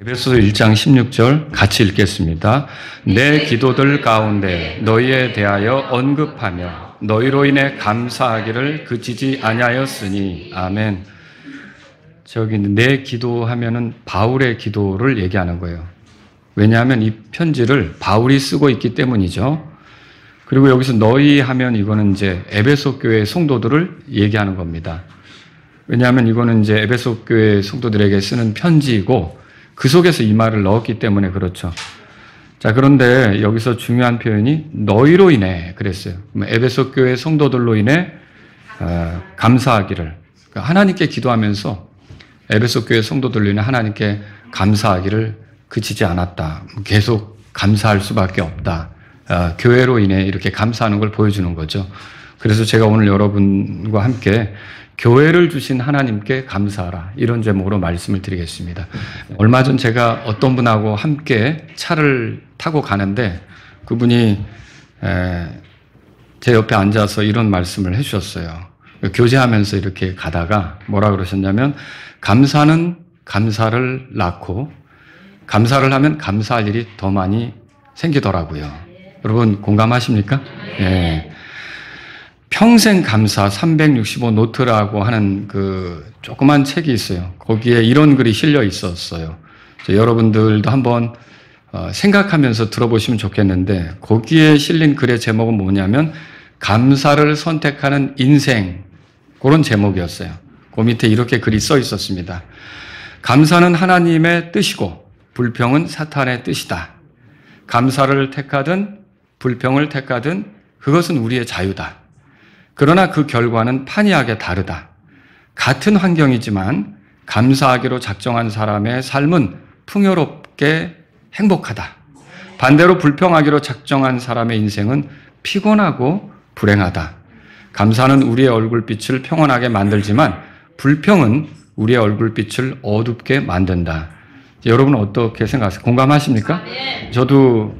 에베소서 1장 16절 같이 읽겠습니다. 내 기도들 가운데 너희에 대하여 언급하며 너희로 인해 감사하기를 그치지 아니하였으니 아멘. 저기 내 기도하면은 바울의 기도를 얘기하는 거예요. 왜냐하면 이 편지를 바울이 쓰고 있기 때문이죠. 그리고 여기서 너희 하면 이거는 이제 에베소 교회 성도들을 얘기하는 겁니다. 왜냐하면 이거는 이제 에베소 교회 성도들에게 쓰는 편지이고 그 속에서 이 말을 넣었기 때문에 그렇죠. 자, 그런데 여기서 중요한 표현이 너희로 인해 그랬어요. 에베소 교회 성도들로 인해 감사하기를, 그러니까 하나님께 기도하면서 에베소 교회 성도들로 인해 하나님께 감사하기를 그치지 않았다. 계속 감사할 수밖에 없다. 교회로 인해 이렇게 감사하는 걸 보여주는 거죠. 그래서 제가 오늘 여러분과 함께 교회를 주신 하나님께 감사하라, 이런 제목으로 말씀을 드리겠습니다. 얼마 전 제가 어떤 분하고 함께 차를 타고 가는데 그분이 제 옆에 앉아서 이런 말씀을 해주셨어요. 교제하면서 이렇게 가다가 뭐라 그러셨냐면, 감사는 감사를 낳고 감사를 하면 감사할 일이 더 많이 생기더라고요. 여러분 공감하십니까? 네. 평생 감사 365 노트라고 하는 그 조그만 책이 있어요. 거기에 이런 글이 실려 있었어요. 여러분들도 한번 생각하면서 들어보시면 좋겠는데, 거기에 실린 글의 제목은 뭐냐면 감사를 선택하는 인생, 그런 제목이었어요. 그 밑에 이렇게 글이 써 있었습니다. 감사는 하나님의 뜻이고 불평은 사탄의 뜻이다. 감사를 택하든 불평을 택하든 그것은 우리의 자유다. 그러나 그 결과는 판이하게 다르다. 같은 환경이지만 감사하기로 작정한 사람의 삶은 풍요롭게 행복하다. 반대로 불평하기로 작정한 사람의 인생은 피곤하고 불행하다. 감사는 우리의 얼굴빛을 평온하게 만들지만 불평은 우리의 얼굴빛을 어둡게 만든다. 여러분은 어떻게 생각하세요? 공감하십니까? 저도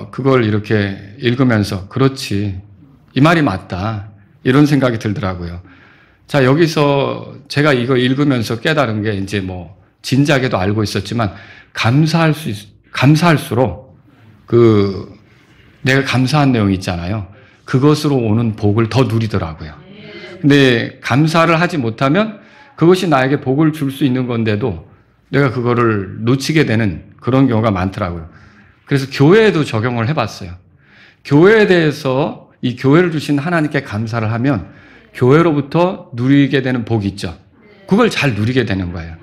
그걸 이렇게 읽으면서 그렇지, 이 말이 맞다, 이런 생각이 들더라고요. 자, 여기서 제가 이거 읽으면서 깨달은 게, 이제 뭐 진작에도 알고 있었지만 감사할수록 내가 감사한 내용이 있잖아요. 그것으로 오는 복을 더 누리더라고요. 근데 감사를 하지 못하면 그것이 나에게 복을 줄 수 있는 건데도 내가 그거를 놓치게 되는 그런 경우가 많더라고요. 그래서 교회에도 적용을 해봤어요. 교회에 대해서 이 교회를 주신 하나님께 감사를 하면 교회로부터 누리게 되는 복이 있죠. 그걸 잘 누리게 되는 거예요.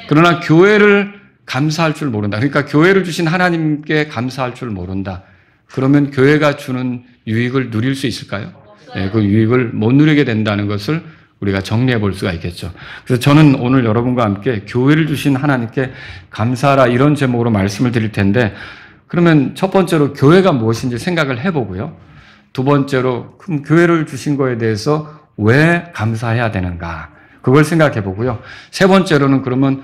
그러나 교회를 감사할 줄 모른다. 그러니까 교회를 주신 하나님께 감사할 줄 모른다. 그러면 교회가 주는 유익을 누릴 수 있을까요? 네, 그 유익을 못 누리게 된다는 것을 우리가 정리해 볼 수가 있겠죠. 그래서 저는 오늘 여러분과 함께 교회를 주신 하나님께 감사하라, 이런 제목으로 말씀을 드릴 텐데, 그러면 첫 번째로 교회가 무엇인지 생각을 해보고요. 두 번째로 그럼 교회를 주신 거에 대해서 왜 감사해야 되는가, 그걸 생각해 보고요. 세 번째로는 그러면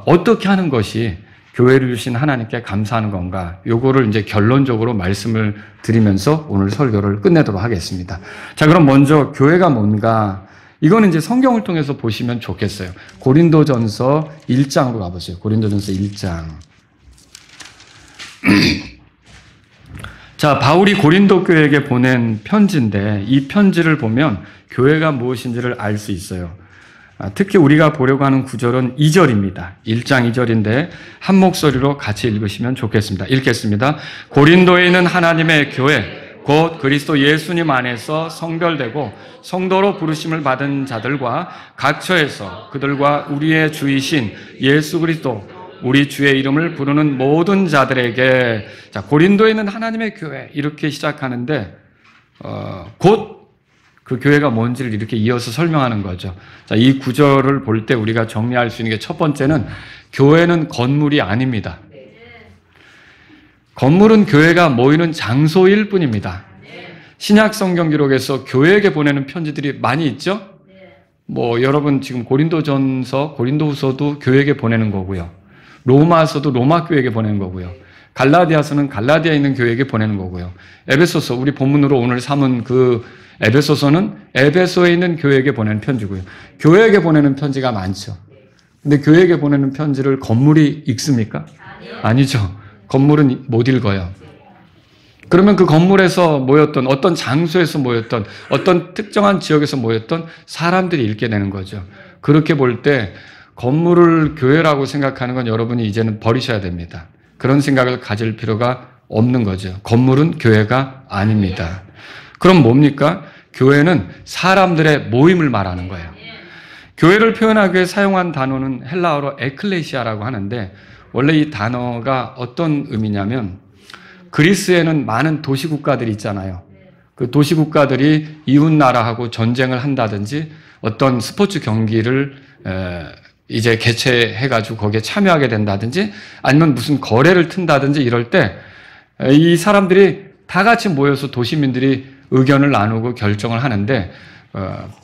어떻게 하는 것이 교회를 주신 하나님께 감사하는 건가, 요거를 이제 결론적으로 말씀을 드리면서 오늘 설교를 끝내도록 하겠습니다. 자, 그럼 먼저 교회가 뭔가, 이거는 이제 성경을 통해서 보시면 좋겠어요. 고린도전서 1장으로 가보세요. 고린도전서 1장. 자, 바울이 고린도 교회에게 보낸 편지인데, 이 편지를 보면 교회가 무엇인지를 알 수 있어요. 특히 우리가 보려고 하는 구절은 2절입니다. 1장 2절인데 한 목소리로 같이 읽으시면 좋겠습니다. 읽겠습니다. 고린도에 있는 하나님의 교회, 곧 그리스도 예수님 안에서 성별되고 성도로 부르심을 받은 자들과 각처에서 그들과 우리의 주이신 예수 그리스도 우리 주의 이름을 부르는 모든 자들에게, 자, 고린도에 있는 하나님의 교회, 이렇게 시작하는데 곧 그 교회가 뭔지를 이렇게 이어서 설명하는 거죠. 자, 이 구절을 볼 때 우리가 정리할 수 있는 게, 첫 번째는 교회는 건물이 아닙니다. 건물은 교회가 모이는 장소일 뿐입니다. 신약 성경 기록에서 교회에게 보내는 편지들이 많이 있죠. 뭐 여러분 지금 고린도전서, 고린도후서도 교회에게 보내는 거고요. 로마서도 로마 교회에게 보내는 거고요. 갈라디아서는 갈라디아에 있는 교회에게 보내는 거고요. 에베소서, 우리 본문으로 오늘 삼은 그 에베소서는 에베소에 있는 교회에게 보내는 편지고요. 교회에게 보내는 편지가 많죠. 근데 교회에게 보내는 편지를 건물이 읽습니까? 아니죠. 건물은 못 읽어요. 그러면 그 건물에서 모였던, 어떤 장소에서 모였던, 어떤 특정한 지역에서 모였던 사람들이 읽게 되는 거죠. 그렇게 볼 때 건물을 교회라고 생각하는 건 여러분이 이제는 버리셔야 됩니다. 그런 생각을 가질 필요가 없는 거죠. 건물은 교회가 아닙니다. 그럼 뭡니까? 교회는 사람들의 모임을 말하는 거예요. 교회를 표현하기 위해 사용한 단어는 헬라어로 에클레시아라고 하는데, 원래 이 단어가 어떤 의미냐면, 그리스에는 많은 도시국가들이 있잖아요. 그 도시국가들이 이웃나라하고 전쟁을 한다든지 어떤 스포츠 경기를 이제 개최해가지고 거기에 참여하게 된다든지 아니면 무슨 거래를 튼다든지 이럴 때 이 사람들이 다 같이 모여서 도시민들이 의견을 나누고 결정을 하는데,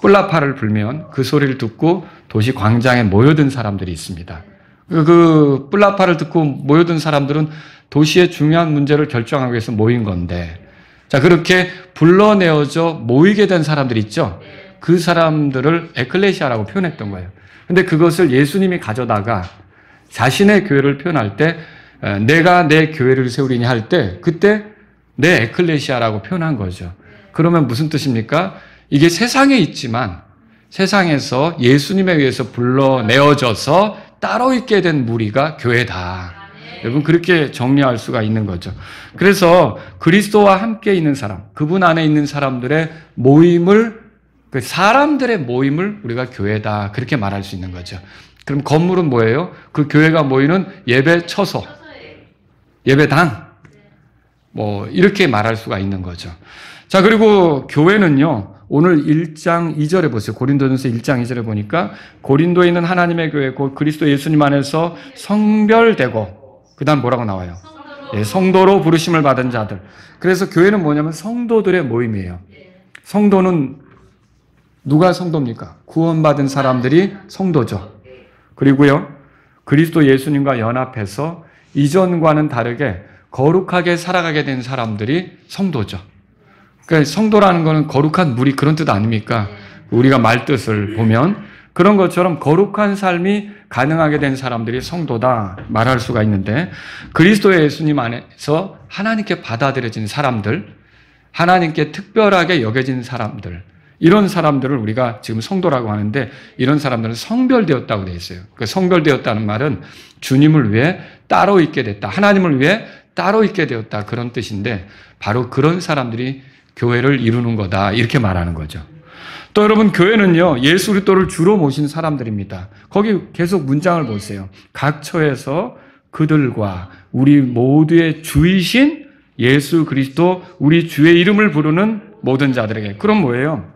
뿔라파를 불면 그 소리를 듣고 도시 광장에 모여든 사람들이 있습니다. 그 뿔라파를 듣고 모여든 사람들은 도시의 중요한 문제를 결정하기 위해서 모인 건데, 자, 그렇게 불러내어져 모이게 된 사람들 있죠? 그 사람들을 에클레시아라고 표현했던 거예요. 근데 그것을 예수님이 가져다가 자신의 교회를 표현할 때, 내가 내 교회를 세우리니 할 때, 그때 내 에클레시아라고 표현한 거죠. 그러면 무슨 뜻입니까? 이게 세상에 있지만 세상에서 예수님에 의해서 불러내어져서 따로 있게 된 무리가 교회다. 여러분, 그렇게 정리할 수가 있는 거죠. 그래서 그리스도와 함께 있는 사람, 그분 안에 있는 사람들의 모임을, 그 사람들의 모임을 우리가 교회다, 그렇게 말할 수 있는 거죠. 그럼 건물은 뭐예요? 그 교회가 모이는 예배 처소, 예배당, 뭐 이렇게 말할 수가 있는 거죠. 자, 그리고 교회는요, 오늘 1장 2절에 보세요. 고린도전서 1장 2절에 보니까 고린도에 있는 하나님의 교회, 곧 그리스도 예수님 안에서 성별되고, 그 다음 뭐라고 나와요? 성도로 부르심을 받은 자들. 그래서 교회는 뭐냐면 성도들의 모임이에요. 성도는 누가 성도입니까? 구원받은 사람들이 성도죠. 그리고요, 그리스도 예수님과 연합해서 이전과는 다르게 거룩하게 살아가게 된 사람들이 성도죠. 그러니까 성도라는 거는 거룩한 무리, 그런 뜻 아닙니까? 우리가 말뜻을 보면 그런 것처럼 거룩한 삶이 가능하게 된 사람들이 성도다 말할 수가 있는데, 그리스도 예수님 안에서 하나님께 받아들여진 사람들, 하나님께 특별하게 여겨진 사람들, 이런 사람들을 우리가 지금 성도라고 하는데, 이런 사람들은 성별되었다고 되어 있어요. 그 성별되었다는 말은 주님을 위해 따로 있게 됐다, 하나님을 위해 따로 있게 되었다, 그런 뜻인데, 바로 그런 사람들이 교회를 이루는 거다, 이렇게 말하는 거죠. 또 여러분, 교회는요, 예수 그리스도를 주로 모신 사람들입니다. 거기 계속 문장을 보세요. 각 처에서 그들과 우리 모두의 주이신 예수 그리스도, 우리 주의 이름을 부르는 모든 자들에게. 그럼 뭐예요?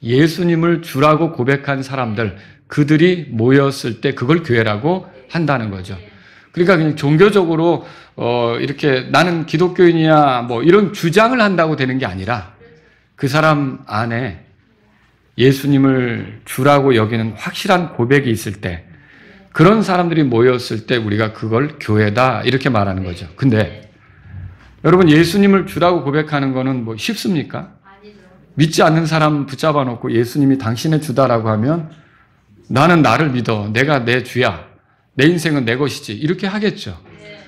예수님을 주라고 고백한 사람들, 그들이 모였을 때 그걸 교회라고 한다는 거죠. 그러니까 그냥 종교적으로 이렇게 나는 기독교인이야 뭐 이런 주장을 한다고 되는 게 아니라, 그 사람 안에 예수님을 주라고 여기는 확실한 고백이 있을 때, 그런 사람들이 모였을 때 우리가 그걸 교회다, 이렇게 말하는 거죠. 근데 여러분, 예수님을 주라고 고백하는 거는 뭐 쉽습니까? 믿지 않는 사람 붙잡아 놓고 예수님이 당신의 주다라고 하면 나는 나를 믿어, 내가 내 주야, 내 인생은 내 것이지, 이렇게 하겠죠.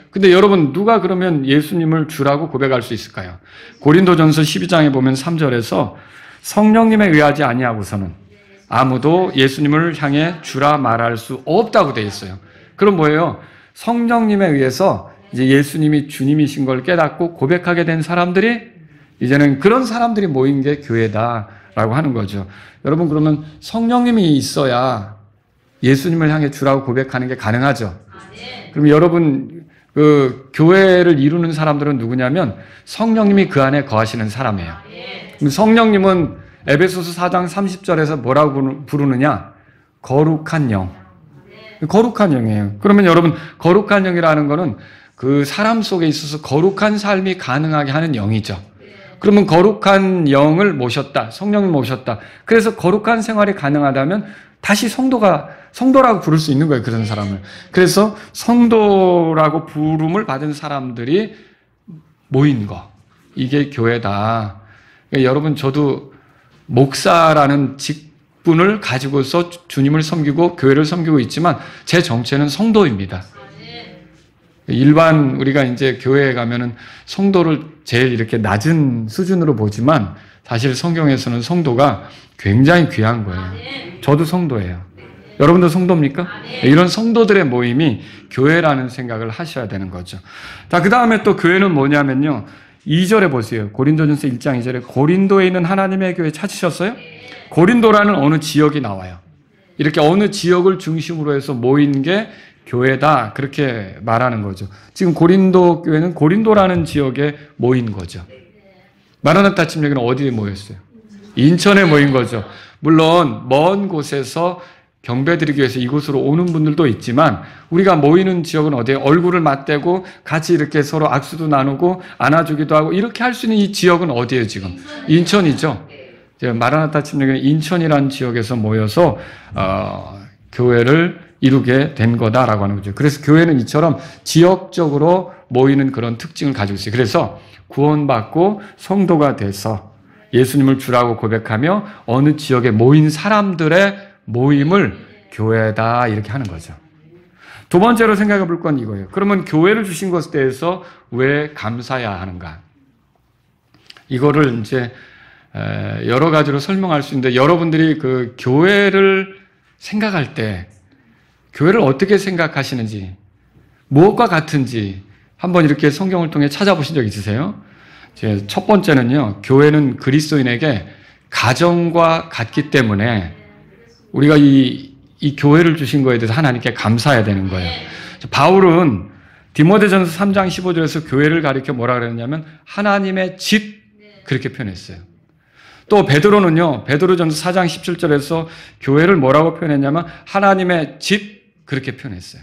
근데 여러분, 누가 그러면 예수님을 주라고 고백할 수 있을까요? 고린도전서 12장에 보면 3절에서 성령님에 의하지 아니하고서는 아무도 예수님을 향해 주라 말할 수 없다고 되어 있어요. 그럼 뭐예요? 성령님에 의해서 이제 예수님이 주님이신 걸 깨닫고 고백하게 된 사람들이, 이제는 그런 사람들이 모인 게 교회다라고 하는 거죠. 여러분, 그러면 성령님이 있어야 예수님을 향해 주라고 고백하는 게 가능하죠. 그럼 여러분, 그 교회를 이루는 사람들은 누구냐면 성령님이 그 안에 거하시는 사람이에요. 그럼 성령님은 에베소서 4장 30절에서 뭐라고 부르느냐? 거룩한 영. 거룩한 영이에요. 그러면 여러분, 거룩한 영이라는 거는 그 사람 속에 있어서 거룩한 삶이 가능하게 하는 영이죠. 그러면 거룩한 영을 모셨다, 성령을 모셨다. 그래서 거룩한 생활이 가능하다면 다시 성도라고 부를 수 있는 거예요, 그런 사람을. 그래서 성도라고 부름을 받은 사람들이 모인 거, 이게 교회다. 그러니까 여러분, 저도 목사라는 직분을 가지고서 주님을 섬기고 교회를 섬기고 있지만 제 정체는 성도입니다. 일반 우리가 이제 교회에 가면은 성도를 제일 이렇게 낮은 수준으로 보지만 사실 성경에서는 성도가 굉장히 귀한 거예요. 저도 성도예요. 여러분도 성도입니까? 이런 성도들의 모임이 교회라는 생각을 하셔야 되는 거죠. 자, 그 다음에 또 교회는 뭐냐면요. 2절에 보세요. 고린도전서 1장 2절에 고린도에 있는 하나님의 교회 찾으셨어요? 고린도라는 어느 지역이 나와요. 이렇게 어느 지역을 중심으로 해서 모인 게 교회다. 그렇게 말하는 거죠. 지금 고린도 교회는 고린도라는 지역에 모인 거죠. 마라나타 침례교는 어디에 모였어요? 인천에 모인 거죠. 물론 먼 곳에서 경배드리기 위해서 이곳으로 오는 분들도 있지만 우리가 모이는 지역은 어디에 얼굴을 맞대고 같이 이렇게 서로 악수도 나누고 안아주기도 하고 이렇게 할 수 있는 이 지역은 어디예요 지금? 인천이죠. 마라나타 침례교는 인천이라는 지역에서 모여서 교회를 이루게 된 거다라고 하는 거죠. 그래서 교회는 이처럼 지역적으로 모이는 그런 특징을 가지고 있어요. 그래서 구원받고 성도가 돼서 예수님을 주라고 고백하며 어느 지역에 모인 사람들의 모임을 교회다 이렇게 하는 거죠. 두 번째로 생각해 볼 건 이거예요. 그러면 교회를 주신 것에 대해서 왜 감사해야 하는가? 이거를 이제 여러 가지로 설명할 수 있는데 여러분들이 그 교회를 생각할 때 교회를 어떻게 생각하시는지 무엇과 같은지 한번 이렇게 성경을 통해 찾아보신 적 있으세요? 첫 번째는요. 교회는 그리스도인에게 가정과 같기 때문에 우리가 이 교회를 주신 거에 대해서 하나님께 감사해야 되는 거예요. 바울은 디모데전서 3장 15절에서 교회를 가리켜 뭐라 그랬냐면 하나님의 집 그렇게 표현했어요. 또 베드로는요. 베드로전서 4장 17절에서 교회를 뭐라고 표현했냐면 하나님의 집 그렇게 표현했어요.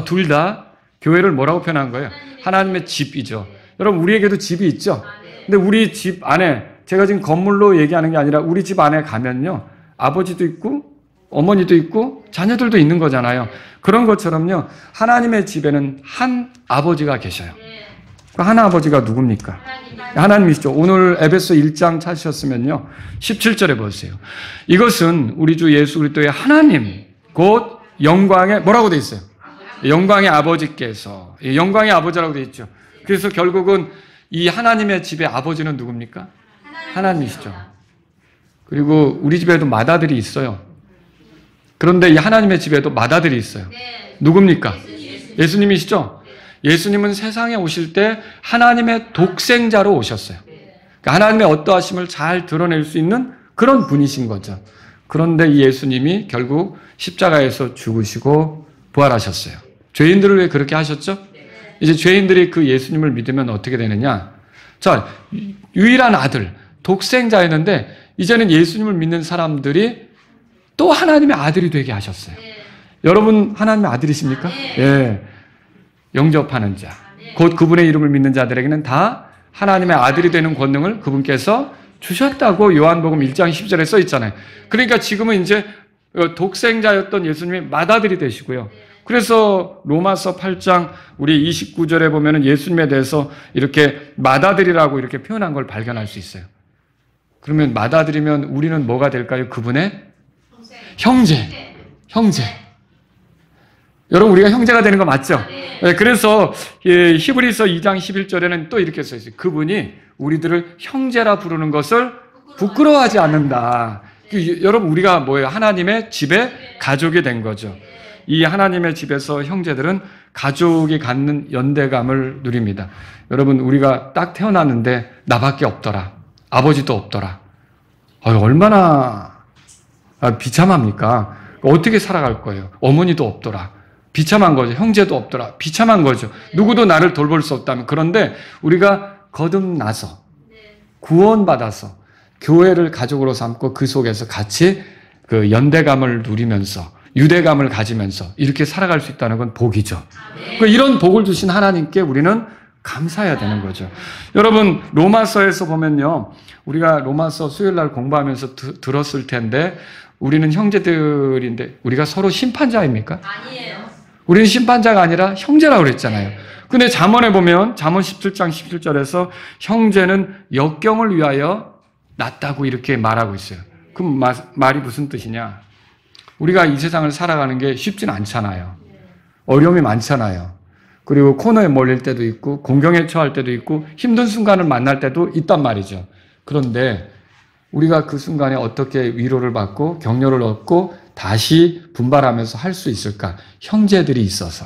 둘 다 교회를 뭐라고 표현한 거예요? 하나님의 집이죠. 여러분 우리에게도 집이 있죠. 근데 우리 집 안에 제가 지금 건물로 얘기하는 게 아니라 우리 집 안에 가면요. 아버지도 있고 어머니도 있고 자녀들도 있는 거잖아요. 그런 것처럼요. 하나님의 집에는 한 아버지가 계셔요. 그 한 아버지가 누굽니까? 하나님이시죠. 오늘 에베소 1장 찾으셨으면요. 17절에 보세요. 이것은 우리 주 예수 그리스도의 하나님 곧 영광의 뭐라고 돼 있어요? 영광의 아버지께서 영광의 아버지라고 돼 있죠. 그래서 결국은 이 하나님의 집의 아버지는 누굽니까? 하나님이시죠. 그리고 우리 집에도 맏아들이 있어요. 그런데 이 하나님의 집에도 맏아들이 있어요. 누굽니까? 예수님이시죠? 예수님은 세상에 오실 때 하나님의 독생자로 오셨어요. 그러니까 하나님의 어떠하심을 잘 드러낼 수 있는 그런 분이신 거죠. 그런데 이 예수님이 결국 십자가에서 죽으시고 부활하셨어요. 죄인들을 왜 그렇게 하셨죠? 이제 죄인들이 그 예수님을 믿으면 어떻게 되느냐? 자, 유일한 아들, 독생자였는데 이제는 예수님을 믿는 사람들이 또 하나님의 아들이 되게 하셨어요. 여러분 하나님의 아들이십니까? 예. 영접하는 자, 곧 그분의 이름을 믿는 자들에게는 다 하나님의 아들이 되는 권능을 그분께서 주셨다고 요한복음 1장 10절에 써 있잖아요. 그러니까 지금은 이제 독생자였던 예수님이 맏아들이 되시고요. 그래서 로마서 8장 우리 29절에 보면은 예수님에 대해서 이렇게 맏아들이라고 이렇게 표현한 걸 발견할 수 있어요. 그러면 맏아들이면 우리는 뭐가 될까요? 그분의 형제. 여러분 우리가 형제가 되는 거 맞죠? 네, 그래서 히브리서 2장 11절에는 또 이렇게 써 있어요. 그분이 우리들을 형제라 부르는 것을 부끄러워하지 않는다. 여러분 우리가 뭐예요? 하나님의 집에 가족이 된 거죠. 이 하나님의 집에서 형제들은 가족이 갖는 연대감을 누립니다. 여러분 우리가 딱 태어났는데 나밖에 없더라. 아버지도 없더라. 얼마나 비참합니까? 어떻게 살아갈 거예요? 어머니도 없더라. 비참한 거죠. 형제도 없더라. 비참한 거죠. 누구도 나를 돌볼 수 없다면. 그런데 우리가 거듭나서 구원받아서 교회를 가족으로 삼고 그 속에서 같이 그 연대감을 누리면서 유대감을 가지면서 이렇게 살아갈 수 있다는 건 복이죠. 이런 복을 주신 하나님께 우리는 감사해야 되는 거죠. 여러분 로마서에서 보면요. 우리가 로마서 수요일 날 공부하면서 들었을 텐데 우리는 형제들인데 우리가 서로 심판자입니까? 아니에요. 우리는 심판자가 아니라 형제라고 그랬잖아요. 근데 잠언에 보면 잠언 17장 17절에서 형제는 역경을 위하여 낫다고 이렇게 말하고 있어요. 그 말이 무슨 뜻이냐? 우리가 이 세상을 살아가는 게 쉽진 않잖아요. 어려움이 많잖아요. 그리고 코너에 몰릴 때도 있고 공경에 처할 때도 있고 힘든 순간을 만날 때도 있단 말이죠. 그런데 우리가 그 순간에 어떻게 위로를 받고 격려를 얻고 다시 분발하면서 할 수 있을까? 형제들이 있어서.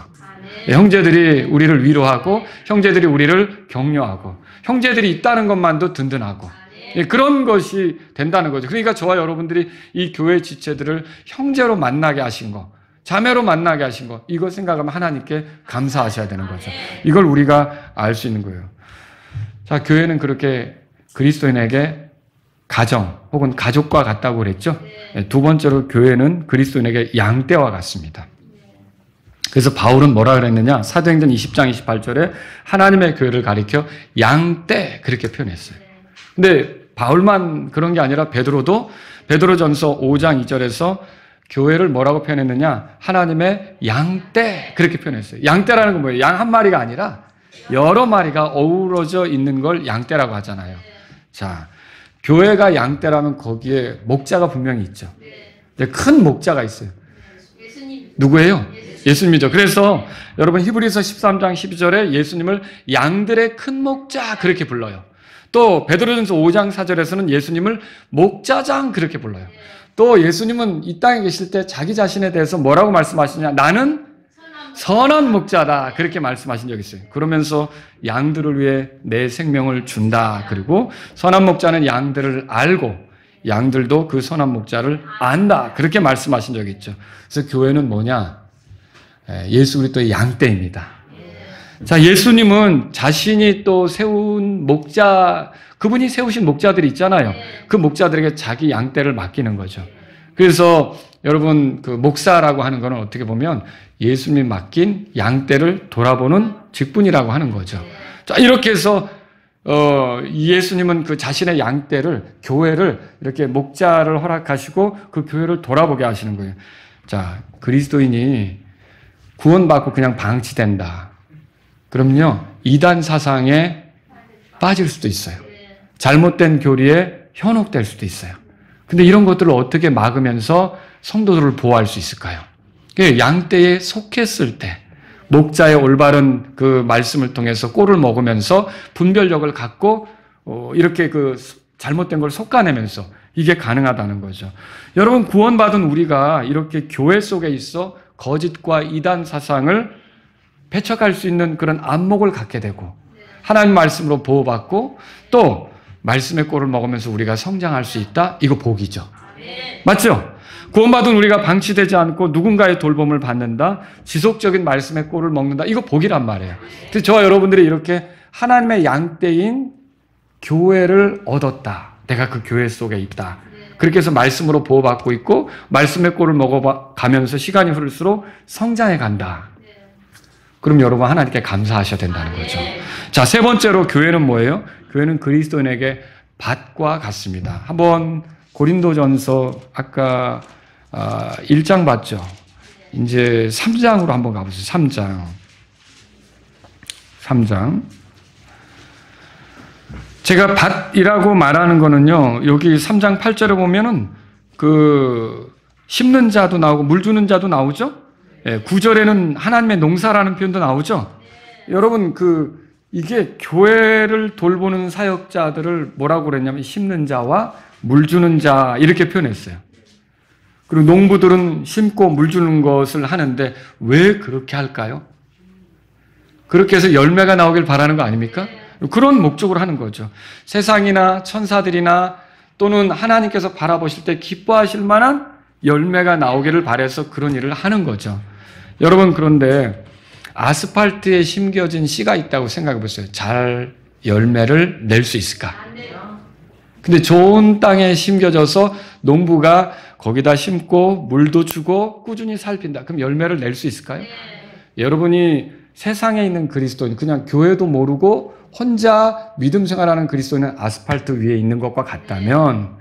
형제들이 우리를 위로하고 형제들이 우리를 격려하고 형제들이 있다는 것만도 든든하고 그런 것이 된다는 거죠. 그러니까 저와 여러분들이 이 교회 지체들을 형제로 만나게 하신 거, 자매로 만나게 하신 거, 이거 생각하면 하나님께 감사하셔야 되는 거죠. 이걸 우리가 알 수 있는 거예요. 자, 교회는 그렇게 그리스도인에게 가정 혹은 가족과 같다고 그랬죠. 두 번째로 교회는 그리스도인에게 양떼와 같습니다. 그래서 바울은 뭐라 그랬느냐? 사도행전 20장 28절에 하나님의 교회를 가리켜 양떼 그렇게 표현했어요. 근데 바울만 그런 게 아니라 베드로도 베드로전서 5장 2절에서 교회를 뭐라고 표현했느냐? 하나님의 양떼 그렇게 표현했어요. 양떼라는 건 뭐예요? 양 한 마리가 아니라 여러 마리가 어우러져 있는 걸 양떼라고 하잖아요. 자, 교회가 양떼라면 거기에 목자가 분명히 있죠. 큰 목자가 있어요. 누구예요? 예수님이죠. 그래서 여러분 히브리서 13장 12절에 예수님을 양들의 큰 목자 그렇게 불러요. 또 베드로전서 5장 4절에서는 예수님을 목자장 그렇게 불러요. 또 예수님은 이 땅에 계실 때 자기 자신에 대해서 뭐라고 말씀하시냐? 나는 선한 목자다 그렇게 말씀하신 적이 있어요. 그러면서 양들을 위해 내 생명을 준다. 그리고 선한 목자는 양들을 알고 양들도 그 선한 목자를 안다 그렇게 말씀하신 적이 있죠. 그래서 교회는 뭐냐? 예수 그리스도의 양떼입니다. 자, 예수님은 자신이 또 세운 목자, 그분이 세우신 목자들이 있잖아요. 그 목자들에게 자기 양떼를 맡기는 거죠. 그래서 여러분 그 목사라고 하는 거는 어떻게 보면 예수님이 맡긴 양떼를 돌아보는 직분이라고 하는 거죠. 자, 이렇게 해서 예수님은 그 자신의 양떼를, 교회를 이렇게 목자를 허락하시고 그 교회를 돌아보게 하시는 거예요. 자, 그리스도인이 구원받고 그냥 방치된다. 그럼요, 이단 사상에 빠질 수도 있어요. 잘못된 교리에 현혹될 수도 있어요. 근데 이런 것들을 어떻게 막으면서 성도들을 보호할 수 있을까요? 양떼에 속했을 때, 목자의 올바른 그 말씀을 통해서 꼴을 먹으면서 분별력을 갖고 이렇게 그 잘못된 걸 솎아내면서 이게 가능하다는 거죠. 여러분, 구원받은 우리가 이렇게 교회 속에 있어 거짓과 이단 사상을 배척할 수 있는 그런 안목을 갖게 되고 하나님 말씀으로 보호받고 또 말씀의 꼴을 먹으면서 우리가 성장할 수 있다. 이거 복이죠. 맞죠? 구원받은 우리가 방치되지 않고 누군가의 돌봄을 받는다. 지속적인 말씀의 꼴을 먹는다. 이거 복이란 말이에요. 그래서 저와 여러분들이 이렇게 하나님의 양떼인 교회를 얻었다. 내가 그 교회 속에 있다. 그렇게 해서 말씀으로 보호받고 있고 말씀의 꼴을 먹어가면서 시간이 흐를수록 성장해 간다. 그럼 여러분 하나님께 감사하셔야 된다는 거죠. 자, 세 번째로 교회는 뭐예요? 교회는 그리스도인에게 밭과 같습니다. 한번 고린도전서 아까 1장 봤죠? 이제 3장으로 한번 가보세요. 3장. 제가 밭이라고 말하는 거는요, 여기 3장 8절에 보면은 그 심는 자도 나오고 물 주는 자도 나오죠? 9절에는 하나님의 농사라는 표현도 나오죠? 여러분, 이게 교회를 돌보는 사역자들을 뭐라고 그랬냐면 심는 자와 물 주는 자 이렇게 표현했어요. 그리고 농부들은 심고 물 주는 것을 하는데 왜 그렇게 할까요? 그렇게 해서 열매가 나오길 바라는 거 아닙니까? 그런 목적으로 하는 거죠. 세상이나 천사들이나 또는 하나님께서 바라보실 때 기뻐하실 만한 열매가 나오기를 바라서 그런 일을 하는 거죠. 여러분, 그런데 아스팔트에 심겨진 씨가 있다고 생각해 보세요. 잘 열매를 낼 수 있을까? 근데 좋은 땅에 심겨져서 농부가 거기다 심고 물도 주고 꾸준히 살핀다. 그럼 열매를 낼 수 있을까요? 여러분이 세상에 있는 그리스도인, 그냥 교회도 모르고 혼자 믿음 생활하는 그리스도인은 아스팔트 위에 있는 것과 같다면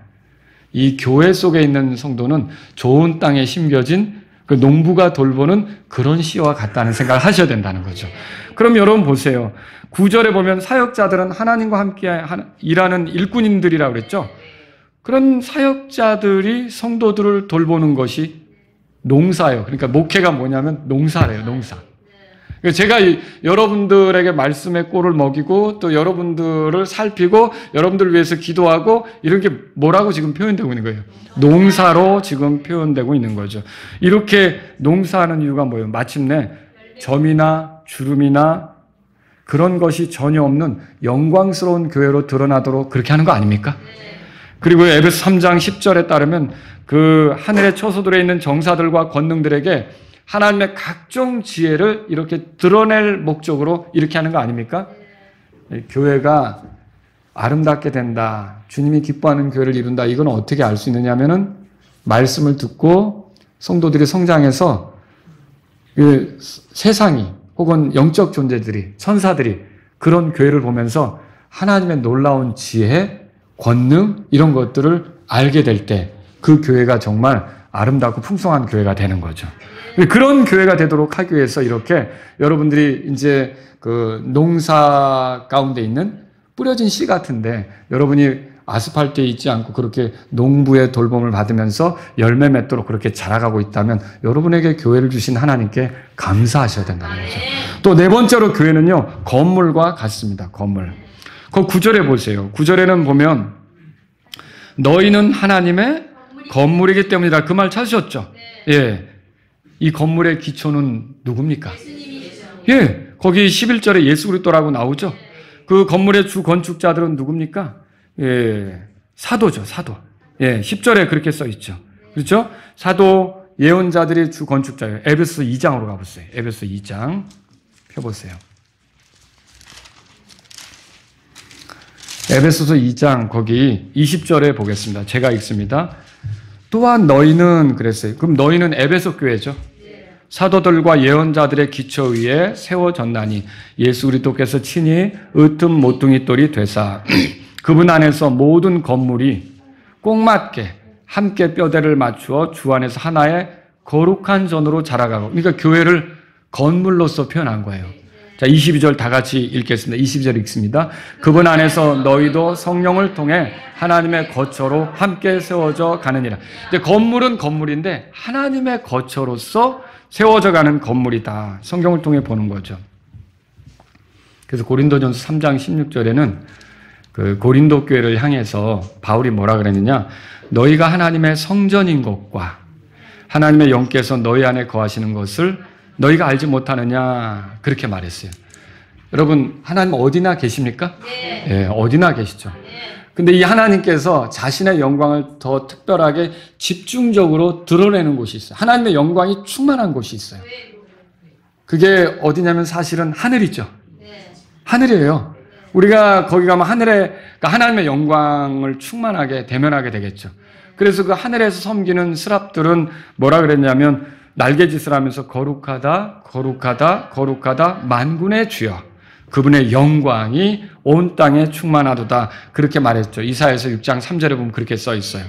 이 교회 속에 있는 성도는 좋은 땅에 심겨진 그 농부가 돌보는 그런 씨와 같다는 생각을 하셔야 된다는 거죠. 그럼 여러분 보세요. 9절에 보면 사역자들은 하나님과 함께 일하는 일꾼인들이라고 그랬죠. 그런 사역자들이 성도들을 돌보는 것이 농사예요. 그러니까 목회가 뭐냐면 농사래요, 농사. 제가 여러분들에게 말씀의 꼴을 먹이고 또 여러분들을 살피고 여러분들을 위해서 기도하고 이런 게 뭐라고 지금 표현되고 있는 거예요? 농사로 지금 표현되고 있는 거죠. 이렇게 농사하는 이유가 뭐예요? 마침내 점이나 주름이나 그런 것이 전혀 없는 영광스러운 교회로 드러나도록 그렇게 하는 거 아닙니까? 그리고 에베소 3장 10절에 따르면 그 하늘의 처소들에 있는 정사들과 권능들에게 하나님의 각종 지혜를 이렇게 드러낼 목적으로 이렇게 하는 거 아닙니까? 교회가 아름답게 된다. 주님이 기뻐하는 교회를 이룬다. 이건 어떻게 알 수 있느냐 하면은 말씀을 듣고 성도들이 성장해서 그 세상이 혹은 영적 존재들이 천사들이 그런 교회를 보면서 하나님의 놀라운 지혜, 권능 이런 것들을 알게 될 때 그 교회가 정말 아름답고 풍성한 교회가 되는 거죠. 그런 교회가 되도록 하기 위해서 이렇게 여러분들이 이제 그 농사 가운데 있는 뿌려진 씨 같은데 여러분이 아스팔트에 있지 않고 그렇게 농부의 돌봄을 받으면서 열매 맺도록 그렇게 자라가고 있다면 여러분에게 교회를 주신 하나님께 감사하셔야 된다는 거죠. 또 네 번째로 교회는요, 건물과 같습니다. 건물. 그 9절에 보세요. 9절에는 보면 너희는 하나님의 건물이기 때문이다. 그 말 찾으셨죠? 예. 이 건물의 기초는 누굽니까? 예. 거기 11절에 예수 그리스도라고 나오죠? 그 건물의 주 건축자들은 누굽니까? 예. 사도죠, 사도. 예. 10절에 그렇게 써 있죠. 그렇죠? 사도 예언자들이 주 건축자예요. 에베소 2장으로 가보세요. 에베소 2장. 펴보세요. 에베소서 2장 거기 20절에 보겠습니다. 제가 읽습니다. 또한 너희는 그랬어요. 그럼 너희는 에베소 교회죠. 사도들과 예언자들의 기초 위에 세워졌나니 예수 그리스도께서 친히 으뜸 모퉁이 돌이 되사 그분 안에서 모든 건물이 꼭 맞게 함께 뼈대를 맞추어 주 안에서 하나의 거룩한 전으로 자라가고, 그러니까 교회를 건물로서 표현한 거예요. 자, 22절 다 같이 읽겠습니다. 22절 읽습니다. 그분 안에서 너희도 성령을 통해 하나님의 거처로 함께 세워져 가느니라. 이제 건물은 건물인데 하나님의 거처로서 세워져 가는 건물이다. 성경을 통해 보는 거죠. 그래서 고린도전서 3장 16절에는 그 고린도 교회를 향해서 바울이 뭐라 그랬느냐? 너희가 하나님의 성전인 것과 하나님의 영께서 너희 안에 거하시는 것을 너희가 알지 못하느냐, 그렇게 말했어요. 여러분, 하나님 어디나 계십니까? 네. 예, 어디나 계시죠. 근데 이 하나님께서 자신의 영광을 더 특별하게 집중적으로 드러내는 곳이 있어요. 하나님의 영광이 충만한 곳이 있어요. 그게 어디냐면 사실은 하늘이죠. 하늘이에요. 우리가 거기 가면 하늘에, 그러니까 하나님의 영광을 충만하게 대면하게 되겠죠. 그래서 그 하늘에서 섬기는 스랍들은 뭐라 그랬냐면 날개짓을 하면서 거룩하다, 거룩하다, 거룩하다, 만군의 주여. 그분의 영광이 온 땅에 충만하도다. 그렇게 말했죠. 이사야서 6장 3절에 보면 그렇게 써 있어요.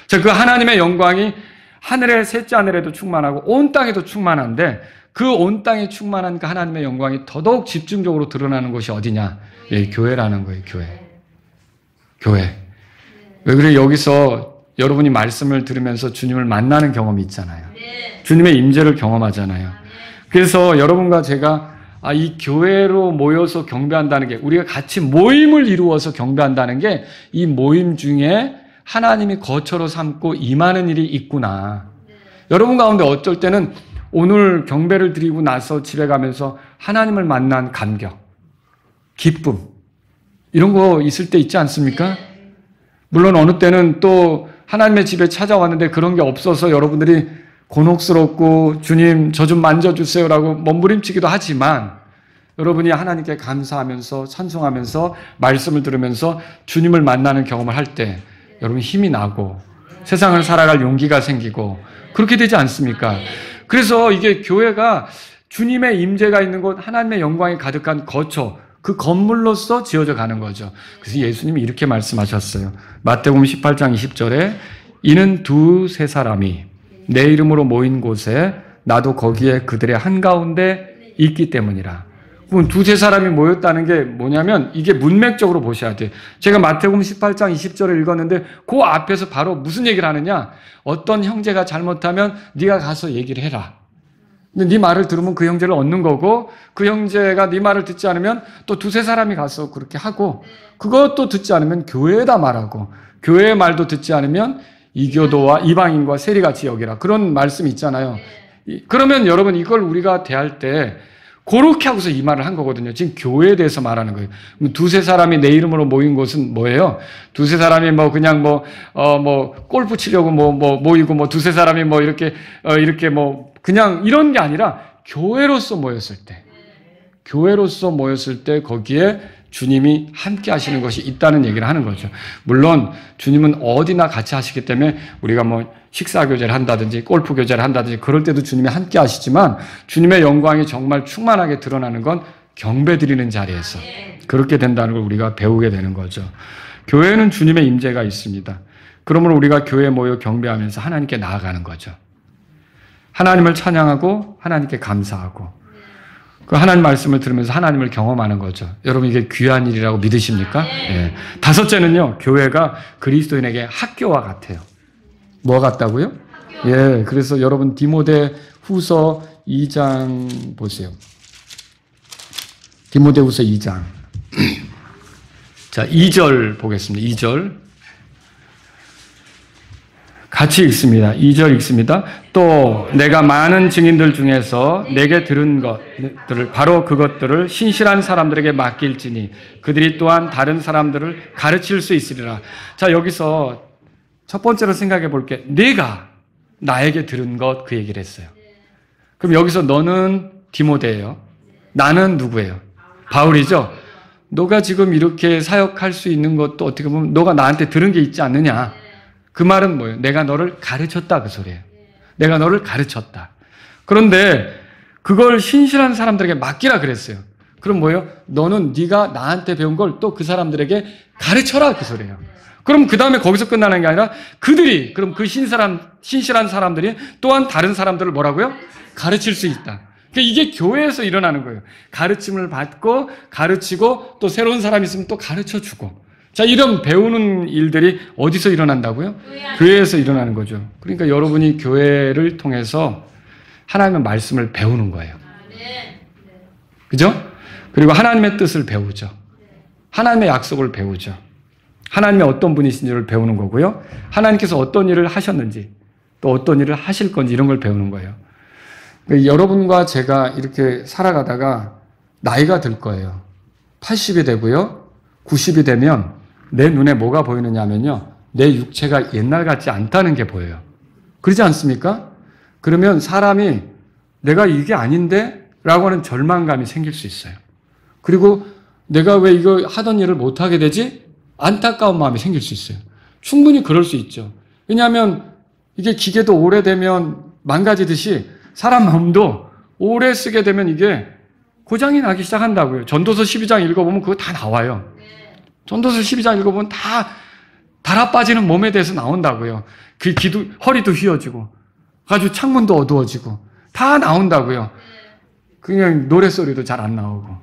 자, 그 하나님의 영광이 하늘의 셋째 하늘에도 충만하고 온 땅에도 충만한데 그 온 땅에 충만한 그 하나님의 영광이 더더욱 집중적으로 드러나는 곳이 어디냐? 예, 교회라는 거예요, 교회. 교회. 왜 그래? 여기서 여러분이 말씀을 들으면서 주님을 만나는 경험이 있잖아요. 주님의 임재를 경험하잖아요. 그래서 여러분과 제가 이 교회로 모여서 경배한다는 게, 우리가 같이 모임을 이루어서 경배한다는 게 이 모임 중에 하나님이 거처로 삼고 임하는 일이 있구나. 여러분 가운데 어쩔 때는 오늘 경배를 드리고 나서 집에 가면서 하나님을 만난 감격, 기쁨 이런 거 있을 때 있지 않습니까? 물론 어느 때는 또 하나님의 집에 찾아왔는데 그런 게 없어서 여러분들이 곤혹스럽고 주님 저 좀 만져주세요라고 몸부림치기도 하지만 여러분이 하나님께 감사하면서 찬송하면서 말씀을 들으면서 주님을 만나는 경험을 할 때 여러분 힘이 나고 세상을 살아갈 용기가 생기고 그렇게 되지 않습니까? 그래서 이게 교회가 주님의 임재가 있는 곳, 하나님의 영광이 가득한 거처, 그 건물로서 지어져 가는 거죠. 그래서 예수님이 이렇게 말씀하셨어요. 마태복음 18장 20절에 이는 두세 사람이 내 이름으로 모인 곳에 나도 거기에 그들의 한가운데 있기 때문이라. 두세 사람이 모였다는 게 뭐냐면 이게 문맥적으로 보셔야 돼요. 제가 마태복음 18장 20절을 읽었는데 그 앞에서 바로 무슨 얘기를 하느냐? 어떤 형제가 잘못하면 네가 가서 얘기를 해라. 근데 네 말을 들으면 그 형제를 얻는 거고 그 형제가 네 말을 듣지 않으면 또 두세 사람이 가서 그렇게 하고 그것도 듣지 않으면 교회에다 말하고 교회의 말도 듣지 않으면 이교도와 이방인과 세리같이 여기라. 그런 말씀이 있잖아요. 그러면 여러분 이걸 우리가 대할 때 그렇게 하고서 이 말을 한 거거든요. 지금 교회에 대해서 말하는 거예요. 두세 사람이 내 이름으로 모인 곳은 뭐예요? 두세 사람이 그냥 골프 치려고 모이고 두세 사람이 이렇게 그냥 이런 게 아니라 교회로서 모였을 때. 교회로서 모였을 때 거기에 주님이 함께 하시는 것이 있다는 얘기를 하는 거죠. 물론 주님은 어디나 같이 하시기 때문에 우리가 식사 교제를 한다든지 골프 교제를 한다든지 그럴 때도 주님이 함께 하시지만 주님의 영광이 정말 충만하게 드러나는 건 경배 드리는 자리에서 그렇게 된다는 걸 우리가 배우게 되는 거죠. 교회는 주님의 임재가 있습니다. 그러므로 우리가 교회에 모여 경배하면서 하나님께 나아가는 거죠. 하나님을 찬양하고 하나님께 감사하고 그 하나님 말씀을 들으면서 하나님을 경험하는 거죠. 여러분 이게 귀한 일이라고 믿으십니까? 예. 다섯째는요. 교회가 그리스도인에게 학교와 같아요. 뭐 같다고요? 예. 그래서 여러분 디모데 후서 2장 보세요. 디모데 후서 2장. 자, 2절 보겠습니다. 2절. 같이 읽습니다. 2절 읽습니다. 또 내가 많은 증인들 중에서 내게 들은 것들을 바로 그것들을 신실한 사람들에게 맡길지니 그들이 또한 다른 사람들을 가르칠 수 있으리라. 자, 여기서 첫 번째로 생각해 볼게. 내가 나에게 들은 것 그 얘기를 했어요. 그럼 여기서 너는 디모데예요. 나는 누구예요? 바울이죠. 너가 지금 이렇게 사역할 수 있는 것도 어떻게 보면 너가 나한테 들은 게 있지 않느냐. 그 말은 뭐예요? 내가 너를 가르쳤다 그 소리예요. 내가 너를 가르쳤다. 그런데 그걸 신실한 사람들에게 맡기라 그랬어요. 그럼 뭐예요? 너는 네가 나한테 배운 걸 또 그 사람들에게 가르쳐라 그 소리예요. 그럼 그 다음에 거기서 끝나는 게 아니라 그들이 그럼 그 신실한 사람들이 또한 다른 사람들을 뭐라고요? 가르칠 수 있다. 그러니까 이게 교회에서 일어나는 거예요. 가르침을 받고 가르치고 또 새로운 사람이 있으면 또 가르쳐주고. 자, 이런 배우는 일들이 어디서 일어난다고요? 교회에서 일어나는 거죠. 그러니까 여러분이 교회를 통해서 하나님의 말씀을 배우는 거예요. 그죠? 그리고 하나님의 뜻을 배우죠. 하나님의 약속을 배우죠. 하나님의 어떤 분이신지를 배우는 거고요. 하나님께서 어떤 일을 하셨는지 또 어떤 일을 하실 건지 이런 걸 배우는 거예요. 그러니까 여러분과 제가 이렇게 살아가다가 나이가 들 거예요. 80이 되고요. 90이 되면 내 눈에 뭐가 보이느냐 하면요. 내 육체가 옛날 같지 않다는 게 보여요. 그러지 않습니까? 그러면 사람이 내가 이게 아닌데? 라고 하는 절망감이 생길 수 있어요. 그리고 내가 왜 이거 하던 일을 못하게 되지? 안타까운 마음이 생길 수 있어요. 충분히 그럴 수 있죠. 왜냐하면 이게 기계도 오래되면 망가지듯이 사람 마음도 오래 쓰게 되면 이게 고장이 나기 시작한다고요. 전도서 12장 읽어보면 그거 다 나와요. 전도서 12장 읽어보면 다 달아 빠지는 몸에 대해서 나온다고요. 그 허리도 휘어지고, 아주 창문도 어두워지고, 다 나온다고요. 그냥 노랫소리도 잘 안 나오고.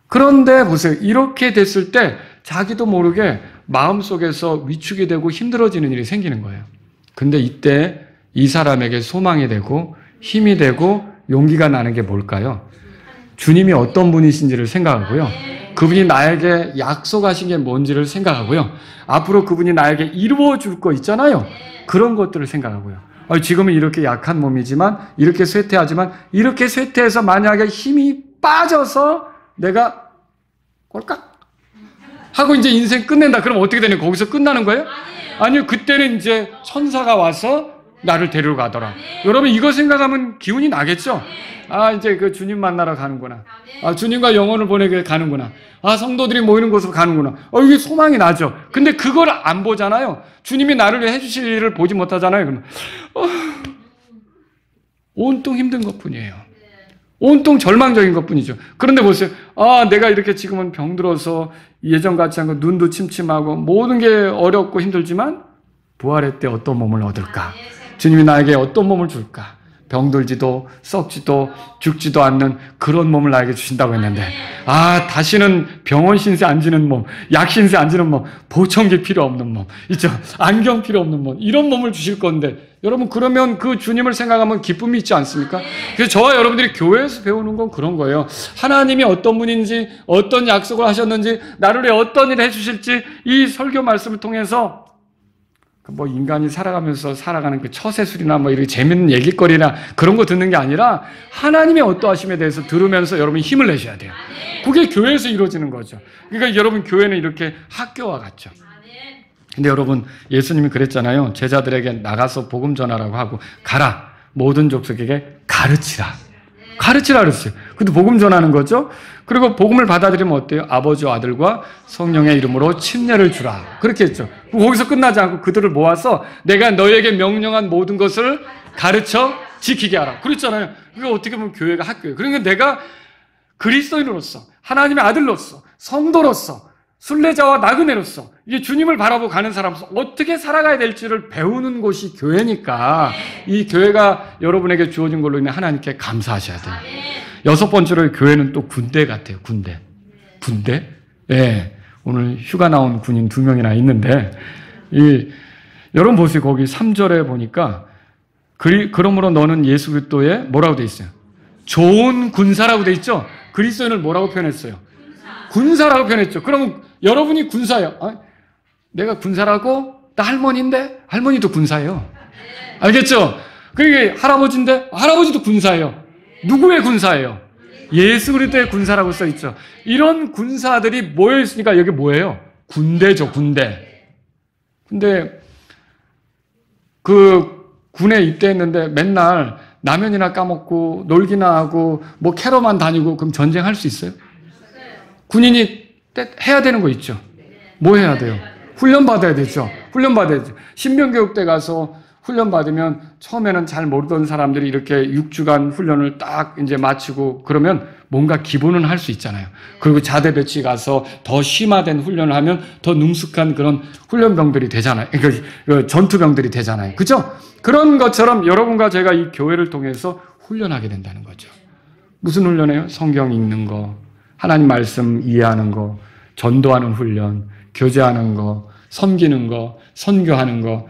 그런데 보세요. 이렇게 됐을 때 자기도 모르게 마음속에서 위축이 되고 힘들어지는 일이 생기는 거예요. 근데 이때 이 사람에게 소망이 되고 힘이 되고 용기가 나는 게 뭘까요? 주님이 어떤 분이신지를 생각하고요. 그분이 나에게 약속하신 게 뭔지를 생각하고요. 앞으로 그분이 나에게 이루어 줄 거 있잖아요. 그런 것들을 생각하고요. 지금은 이렇게 약한 몸이지만, 이렇게 쇠퇴하지만, 이렇게 쇠퇴해서 만약에 힘이 빠져서 내가 꼴깍 하고 이제 인생 끝낸다. 그럼 어떻게 되냐? 거기서 끝나는 거예요? 아니요. 그때는 이제 천사가 와서 나를 데리러 가더라. 여러분 이거 생각하면 기운이 나겠죠? 이제 그 주님 만나러 가는구나. 주님과 영혼을 보내게 가는구나. 성도들이 모이는 곳으로 가는구나. 이게 소망이 나죠. 근데 그걸 안 보잖아요. 주님이 나를 위해 해주실 일을 보지 못하잖아요. 그러면 온통 힘든 것뿐이에요. 온통 절망적인 것뿐이죠. 그런데 보세요. 내가 이렇게 지금은 병들어서 예전 같지 않고 눈도 침침하고 모든 게 어렵고 힘들지만 부활의 때 어떤 몸을 얻을까? 주님이 나에게 어떤 몸을 줄까? 병들지도 썩지도 죽지도 않는 그런 몸을 나에게 주신다고 했는데, 다시는 병원 신세 안 지는 몸, 약 신세 안 지는 몸, 보청기 필요 없는 몸, 있죠? 안경 필요 없는 몸, 이런 몸을 주실 건데, 여러분 그러면 그 주님을 생각하면 기쁨이 있지 않습니까? 그래서 저와 여러분들이 교회에서 배우는 건 그런 거예요. 하나님이 어떤 분인지, 어떤 약속을 하셨는지, 나를 위해 어떤 일을 해주실지, 이 설교 말씀을 통해서 뭐 인간이 살아가면서 살아가는 그 처세술이나 뭐 이렇게 재밌는 얘기거리나 그런 거 듣는 게 아니라 하나님의 어떠하심에 대해서 들으면서 여러분이 힘을 내셔야 돼요. 그게 교회에서 이루어지는 거죠. 그러니까 여러분 교회는 이렇게 학교와 같죠. 근데 여러분 예수님이 그랬잖아요. 제자들에게 나가서 복음 전하라고 하고 가라. 모든 족속에게 가르치라. 가르치라 그랬어요. 근데 복음 전하는 거죠. 그리고 복음을 받아들이면 어때요? 아버지와 아들과 성령의 이름으로 침례를 주라. 그렇게 했죠. 거기서 끝나지 않고 그들을 모아서 내가 너에게 명령한 모든 것을 가르쳐 지키게 하라. 그랬잖아요. 그게 어떻게 보면 교회가 학교예요. 그러니까 내가 그리스도인으로서, 하나님의 아들로서, 성도로서, 순례자와 나그네로서, 이게 주님을 바라보고 가는 사람으로서 어떻게 살아가야 될지를 배우는 곳이 교회니까 이 교회가 여러분에게 주어진 걸로 인해 하나님께 감사하셔야 돼요. 여섯 번째로 교회는 또 군대 같아요. 군대. 군대? 예. 오늘 휴가 나온 군인 2명이나 있는데, 여러분 보세요. 거기 3절에 보니까, 그러므로 너는 예수 그리스도의 뭐라고 돼 있어요? 좋은 군사라고 돼 있죠? 그리스도인을 뭐라고 표현했어요? 군사라고 표현했죠. 그러면 여러분이 군사예요. 내가 군사라고? 나 할머니인데? 할머니도 군사예요. 알겠죠? 그러니까 할아버지인데? 할아버지도 군사예요. 누구의 군사예요? 예수 그리스도의 군사라고 써 있죠. 이런 군사들이 모여 있으니까 여기 뭐예요? 군대죠, 군대. 근데 그 군에 입대했는데 맨날 라면이나 까먹고 놀기나 하고 뭐 캐러만 다니고 그럼 전쟁할 수 있어요? 군인이 해야 되는 거 있죠. 뭐 해야 돼요? 훈련 받아야 되죠. 훈련 받아야죠. 신병교육대 가서 훈련 받으면 처음에는 잘 모르던 사람들이 이렇게 6주간 훈련을 딱 이제 마치고 그러면 뭔가 기본은 할 수 있잖아요. 그리고 자대 배치 가서 더 심화된 훈련을 하면 더 능숙한 그런 훈련병들이 되잖아요. 그러니까 전투병들이 되잖아요. 그죠? 그런 것처럼 여러분과 제가 이 교회를 통해서 훈련하게 된다는 거죠. 무슨 훈련이에요? 성경 읽는 거, 하나님 말씀 이해하는 거, 전도하는 훈련, 교제하는 거, 섬기는 거, 선교하는 거,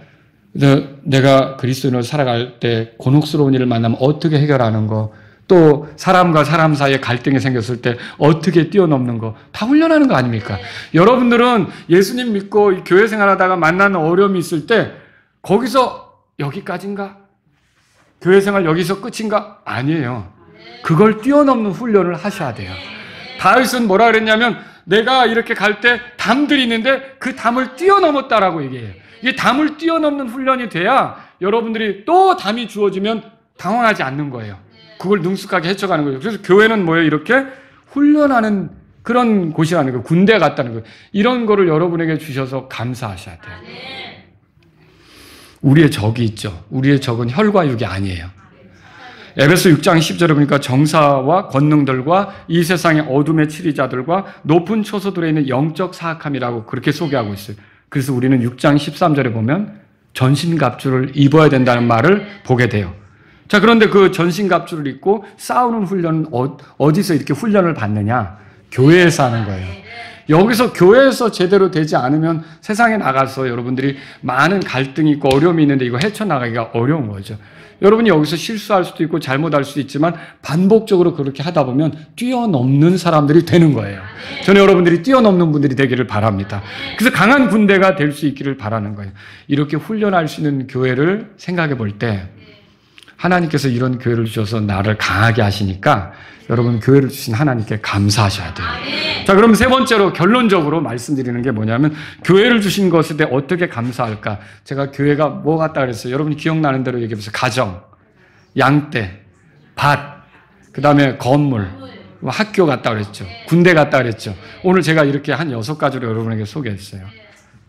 내가 그리스도인으로 살아갈 때 곤혹스러운 일을 만나면 어떻게 해결하는 거, 또 사람과 사람 사이에 갈등이 생겼을 때 어떻게 뛰어넘는 거, 다 훈련하는 거 아닙니까? 여러분들은 예수님 믿고 교회 생활하다가 만나는 어려움이 있을 때 거기서 여기까지인가? 교회 생활 여기서 끝인가? 아니에요. 그걸 뛰어넘는 훈련을 하셔야 돼요. 다윗은 뭐라 그랬냐면 내가 이렇게 갈 때 담들이 있는데 그 담을 뛰어넘었다라고 얘기해요. 이게 담을 뛰어넘는 훈련이 돼야 여러분들이 또 담이 주어지면 당황하지 않는 거예요. 그걸 능숙하게 헤쳐가는 거예요. 그래서 교회는 뭐예요? 이렇게 훈련하는 그런 곳이라는 거예요. 군대 같다는 거예요. 이런 거를 여러분에게 주셔서 감사하셔야 돼요. 우리의 적이 있죠. 우리의 적은 혈과 육이 아니에요. 에베소 6장 10절에 보니까 정사와 권능들과 이 세상의 어둠의 치리자들과 높은 초소들에 있는 영적 사악함이라고 그렇게 소개하고 있어요. 그래서 우리는 6장 13절에 보면 전신갑주를 입어야 된다는 말을 보게 돼요. 자, 그런데 그 전신갑주를 입고 싸우는 훈련은 어디서 이렇게 훈련을 받느냐? 교회에서 하는 거예요. 여기서 교회에서 제대로 되지 않으면 세상에 나가서 여러분들이 많은 갈등이 있고 어려움이 있는데 이거 헤쳐나가기가 어려운 거죠. 여러분이 여기서 실수할 수도 있고 잘못할 수도 있지만 반복적으로 그렇게 하다 보면 뛰어넘는 사람들이 되는 거예요. 저는 여러분들이 뛰어넘는 분들이 되기를 바랍니다. 그래서 강한 군대가 될 수 있기를 바라는 거예요. 이렇게 훈련할 수 있는 교회를 생각해 볼 때 하나님께서 이런 교회를 주셔서 나를 강하게 하시니까 여러분 교회를 주신 하나님께 감사하셔야 돼요. 자, 그럼 세 번째로 결론적으로 말씀드리는 게 뭐냐면 교회를 주신 것에 대해 어떻게 감사할까? 제가 교회가 뭐 같다 그랬어요? 여러분이 기억나는 대로 얘기해보세요. 가정, 양떼, 밭, 그 다음에 건물, 학교 같다 그랬죠. 군대 같다 그랬죠. 오늘 제가 이렇게 한 6가지로 여러분에게 소개했어요.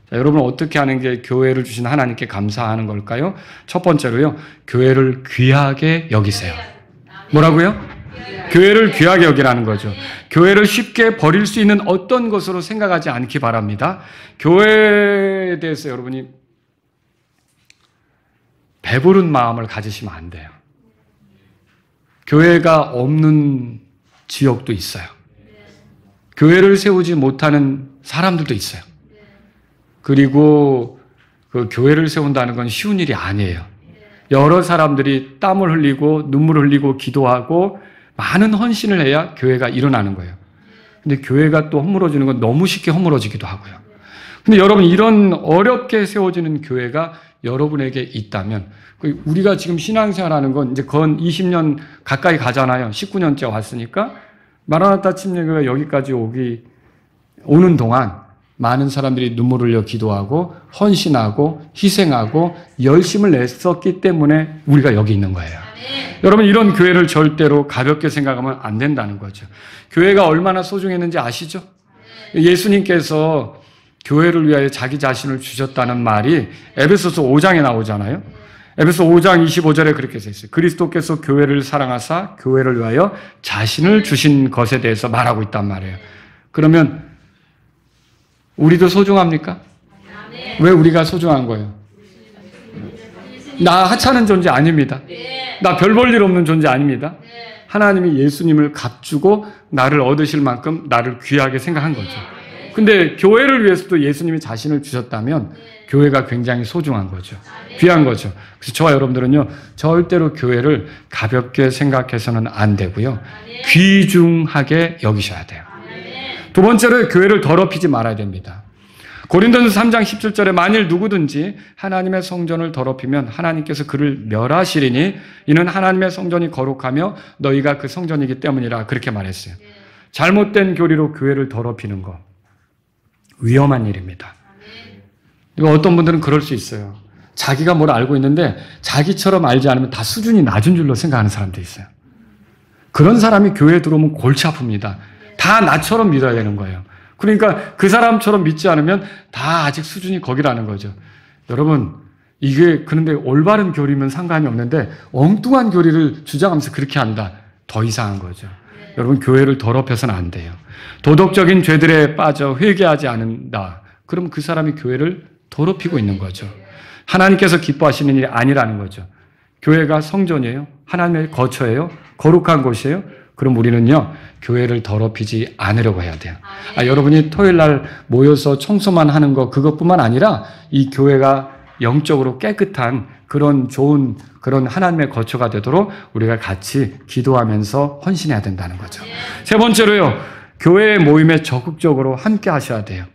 자, 여러분 어떻게 하는 게 교회를 주신 하나님께 감사하는 걸까요? 첫 번째로요. 교회를 귀하게 여기세요. 뭐라고요? 교회를 귀하게 여기라는 거죠. 교회를 쉽게 버릴 수 있는 어떤 것으로 생각하지 않기 바랍니다. 교회에 대해서 여러분이 배부른 마음을 가지시면 안 돼요. 교회가 없는 지역도 있어요. 교회를 세우지 못하는 사람들도 있어요. 그리고 그 교회를 세운다는 건 쉬운 일이 아니에요. 여러 사람들이 땀을 흘리고 눈물을 흘리고 기도하고 많은 헌신을 해야 교회가 일어나는 거예요. 근데 교회가 또 허물어지는 건 너무 쉽게 허물어지기도 하고요. 근데 여러분, 이런 어렵게 세워지는 교회가 여러분에게 있다면, 우리가 지금 신앙생활하는 건 이제 건 20년 가까이 가잖아요. 19년째 왔으니까. 마라나타 침례교회가 여기까지 오는 동안 많은 사람들이 눈물을 흘려 기도하고 헌신하고 희생하고 열심을 냈었기 때문에 우리가 여기 있는 거예요. 여러분, 이런 교회를 절대로 가볍게 생각하면 안 된다는 거죠. 교회가 얼마나 소중했는지 아시죠? 예수님께서 교회를 위하여 자기 자신을 주셨다는 말이 에베소서 5장에 나오잖아요. 에베소 5장 25절에 그렇게 써 있어요. 그리스도께서 교회를 사랑하사 교회를 위하여 자신을 주신 것에 대해서 말하고 있단 말이에요. 그러면 우리도 소중합니까? 왜 우리가 소중한 거예요? 나 하찮은 존재 아닙니다. 나 별 볼 일 없는 존재 아닙니다. 하나님이 예수님을 값주고 나를 얻으실 만큼 나를 귀하게 생각한 거죠. 근데 교회를 위해서도 예수님이 자신을 주셨다면 교회가 굉장히 소중한 거죠. 귀한 거죠. 그래서 저와 여러분들은요, 절대로 교회를 가볍게 생각해서는 안 되고요. 귀중하게 여기셔야 돼요. 두 번째로 교회를 더럽히지 말아야 됩니다. 고린도전서 3장 17절에 만일 누구든지 하나님의 성전을 더럽히면 하나님께서 그를 멸하시리니 이는 하나님의 성전이 거룩하며 너희가 그 성전이기 때문이라, 그렇게 말했어요. 잘못된 교리로 교회를 더럽히는 거 위험한 일입니다. 이거 어떤 분들은 그럴 수 있어요. 자기가 뭘 알고 있는데 자기처럼 알지 않으면 다 수준이 낮은 줄로 생각하는 사람도 있어요. 그런 사람이 교회에 들어오면 골치 아픕니다. 다 나처럼 믿어야 되는 거예요. 그러니까 그 사람처럼 믿지 않으면 다 아직 수준이 거기라는 거죠. 여러분, 이게 그런데 올바른 교리면 상관이 없는데 엉뚱한 교리를 주장하면서 그렇게 한다, 더 이상한 거죠. 여러분, 교회를 더럽혀서는 안 돼요. 도덕적인 죄들에 빠져 회개하지 않는다, 그럼 그 사람이 교회를 더럽히고 있는 거죠. 하나님께서 기뻐하시는 일이 아니라는 거죠. 교회가 성전이에요. 하나님의 거처예요. 거룩한 곳이에요. 그럼 우리는요, 교회를 더럽히지 않으려고 해야 돼요. 여러분이 토요일 날 모여서 청소만 하는 거, 그것뿐만 아니라 이 교회가 영적으로 깨끗한 그런 좋은 그런 하나님의 거처가 되도록 우리가 같이 기도하면서 헌신해야 된다는 거죠. 세 번째로요, 교회 모임에 적극적으로 함께 하셔야 돼요.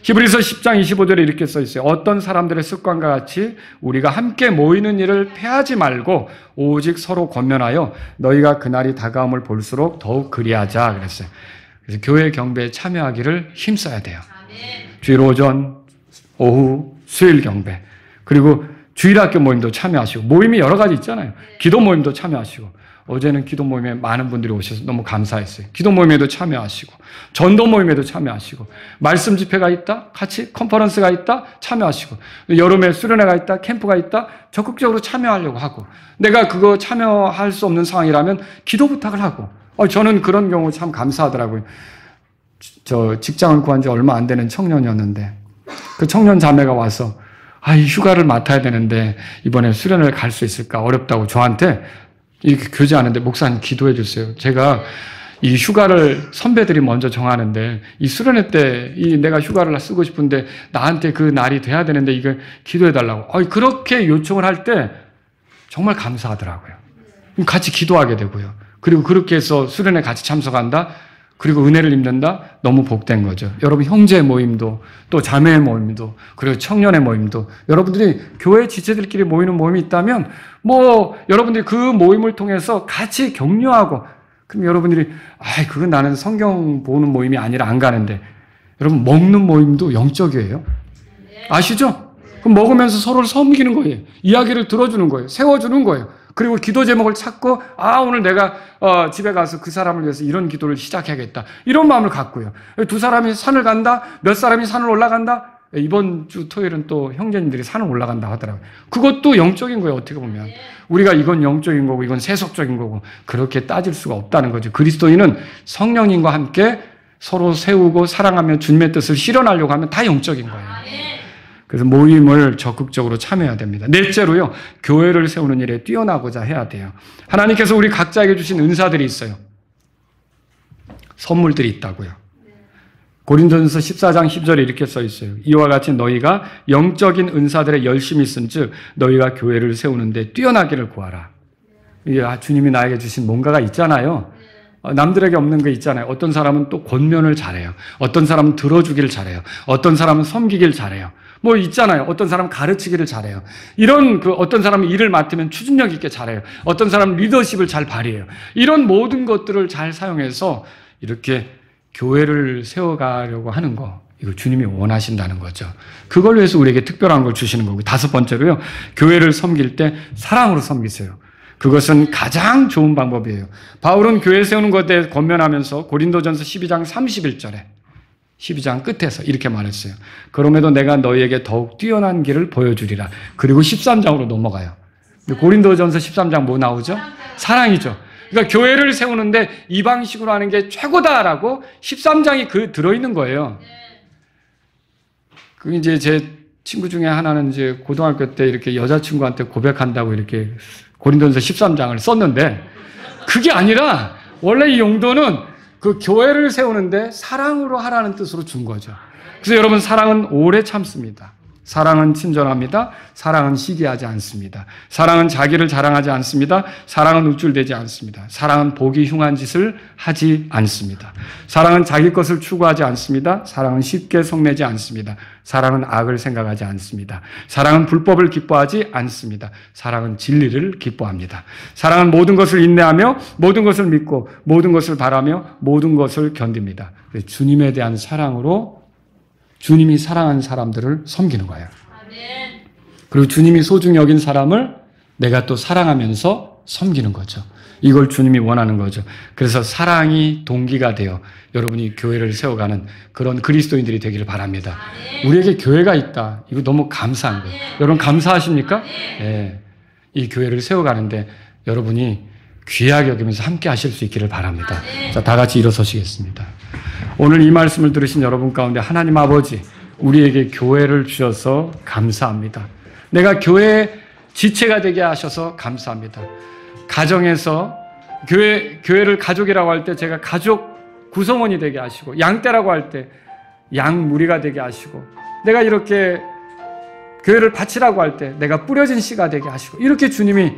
히브리서 10장 25절에 이렇게 써 있어요. 어떤 사람들의 습관과 같이 우리가 함께 모이는 일을 패하지 말고 오직 서로 권면하여 너희가 그날이 다가옴을 볼수록 더욱 그리하자, 그랬어요. 그래서 교회 경배에 참여하기를 힘써야 돼요. 주일 오전, 오후, 수요일 경배, 그리고 주일학교 모임도 참여하시고, 모임이 여러 가지 있잖아요. 기도 모임도 참여하시고, 어제는 기도 모임에 많은 분들이 오셔서 너무 감사했어요. 기도 모임에도 참여하시고, 전도 모임에도 참여하시고, 말씀 집회가 있다, 같이 컨퍼런스가 있다, 참여하시고, 여름에 수련회가 있다, 캠프가 있다, 적극적으로 참여하려고 하고, 내가 그거 참여할 수 없는 상황이라면 기도 부탁을 하고, 저는 그런 경우 참 감사하더라고요. 저 직장을 구한 지 얼마 안 되는 청년이었는데, 그 청년 자매가 와서 이 휴가를 맡아야 되는데 이번에 수련회를 갈 수 있을까 어렵다고 저한테 이렇게 교제하는데, 목사님 기도해 주세요. 제가 이 휴가를 선배들이 먼저 정하는데 이 수련회 때 내가 휴가를 쓰고 싶은데 나한테 그 날이 돼야 되는데 이거 기도해 달라고. 그렇게 요청을 할 때 정말 감사하더라고요. 같이 기도하게 되고요. 그리고 그렇게 해서 수련회 같이 참석한다. 그리고 은혜를 입는다? 너무 복된 거죠. 여러분, 형제 모임도, 또 자매 모임도, 그리고 청년의 모임도, 여러분들이 교회 지체들끼리 모이는 모임이 있다면 여러분들이 그 모임을 통해서 같이 격려하고, 그럼 여러분들이 그건 나는 성경 보는 모임이 아니라 안 가는데, 여러분, 먹는 모임도 영적이에요. 아시죠? 그럼 먹으면서 서로를 섬기는 거예요. 이야기를 들어주는 거예요. 세워주는 거예요. 그리고 기도 제목을 찾고, 오늘 내가 집에 가서 그 사람을 위해서 이런 기도를 시작해야겠다, 이런 마음을 갖고요. 두 사람이 산을 간다, 몇 사람이 산을 올라간다. 이번 주 토요일은 또 형제님들이 산을 올라간다 하더라고요. 그것도 영적인 거예요. 어떻게 보면 우리가 이건 영적인 거고 이건 세속적인 거고 그렇게 따질 수가 없다는 거죠. 그리스도인은 성령님과 함께 서로 세우고 사랑하며 주님의 뜻을 실현하려고 하면 다 영적인 거예요. 그래서 모임을 적극적으로 참여해야 됩니다. 넷째로요, 교회를 세우는 일에 뛰어나고자 해야 돼요. 하나님께서 우리 각자에게 주신 은사들이 있어요. 선물들이 있다고요. 고린도전서 14장 10절에 이렇게 써 있어요. 이와 같이 너희가 영적인 은사들에 열심히 쓴즉 너희가 교회를 세우는데 뛰어나기를 구하라. 이게 주님이 나에게 주신 뭔가가 있잖아요. 남들에게 없는 게 있잖아요. 어떤 사람은 또 권면을 잘해요. 어떤 사람은 들어주기를 잘해요. 어떤 사람은 섬기기를 잘해요. 뭐 있잖아요. 어떤 사람은 가르치기를 잘해요. 이런 어떤 사람은 일을 맡으면 추진력 있게 잘해요. 어떤 사람은 리더십을 잘 발휘해요. 이런 모든 것들을 잘 사용해서 이렇게 교회를 세워가려고 하는 거, 이거 주님이 원하신다는 거죠. 그걸 위해서 우리에게 특별한 걸 주시는 거고, 다섯 번째로요, 교회를 섬길 때 사랑으로 섬기세요. 그것은 가장 좋은 방법이에요. 바울은 교회 세우는 것에 대해 권면하면서 고린도전서 12장 31절에 12장 끝에서 이렇게 말했어요. 그럼에도 내가 너희에게 더욱 뛰어난 길을 보여주리라. 그리고 13장으로 넘어가요. 고린도전서 13장 뭐 나오죠? 사랑이죠. 그러니까 교회를 세우는데 이 방식으로 하는 게 최고다라고 13장이 들어있는 거예요. 그 이제 제 친구 중에 하나는 이제 고등학교 때 이렇게 여자친구한테 고백한다고 이렇게 고린도전서 13장을 썼는데, 그게 아니라 원래 이 용도는 그 교회를 세우는데 사랑으로 하라는 뜻으로 준 거죠. 그래서 여러분, 사랑은 오래 참습니다. 사랑은 친절합니다. 사랑은 시기하지 않습니다. 사랑은 자기를 자랑하지 않습니다. 사랑은 우쭐대지 않습니다. 사랑은 보기 흉한 짓을 하지 않습니다. 사랑은 자기 것을 추구하지 않습니다. 사랑은 쉽게 성내지 않습니다. 사랑은 악을 생각하지 않습니다. 사랑은 불법을 기뻐하지 않습니다. 사랑은 진리를 기뻐합니다. 사랑은 모든 것을 인내하며 모든 것을 믿고 모든 것을 바라며 모든 것을 견딥니다. 주님에 대한 사랑으로 주님이 사랑하는 사람들을 섬기는 거예요. 그리고 주님이 소중히 여긴 사람을 내가 또 사랑하면서 섬기는 거죠. 이걸 주님이 원하는 거죠. 그래서 사랑이 동기가 되어 여러분이 교회를 세워가는 그런 그리스도인들이 되기를 바랍니다. 우리에게 교회가 있다. 이거 너무 감사한 거예요. 여러분 감사하십니까? 네. 이 교회를 세워가는데 여러분이 귀하게 여기면서 함께 하실 수 있기를 바랍니다. 자, 다 같이 일어서시겠습니다. 오늘 이 말씀을 들으신 여러분 가운데 하나님 아버지, 우리에게 교회를 주셔서 감사합니다. 내가 교회의 지체가 되게 하셔서 감사합니다. 가정에서 교회를 가족이라고 할 때 제가 가족 구성원이 되게 하시고, 양떼라고 할 때 양무리가 되게 하시고, 내가 이렇게 교회를 바치라고 할 때 내가 뿌려진 씨가 되게 하시고, 이렇게 주님이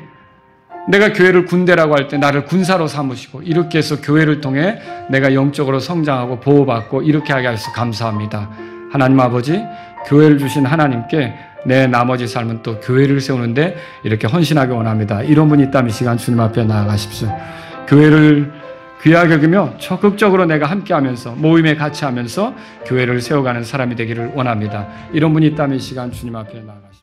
내가 교회를 군대라고 할 때 나를 군사로 삼으시고, 이렇게 해서 교회를 통해 내가 영적으로 성장하고 보호받고 이렇게 하게 하셔서 감사합니다. 하나님 아버지, 교회를 주신 하나님께 내 나머지 삶은 또 교회를 세우는데 이렇게 헌신하기 원합니다. 이런 분이 있다면 이 시간 주님 앞에 나아가십시오. 교회를 귀하게 여기며 적극적으로 내가 함께하면서 모임에 같이 하면서 교회를 세워가는 사람이 되기를 원합니다. 이런 분이 있다면 이 시간 주님 앞에 나아가십시오.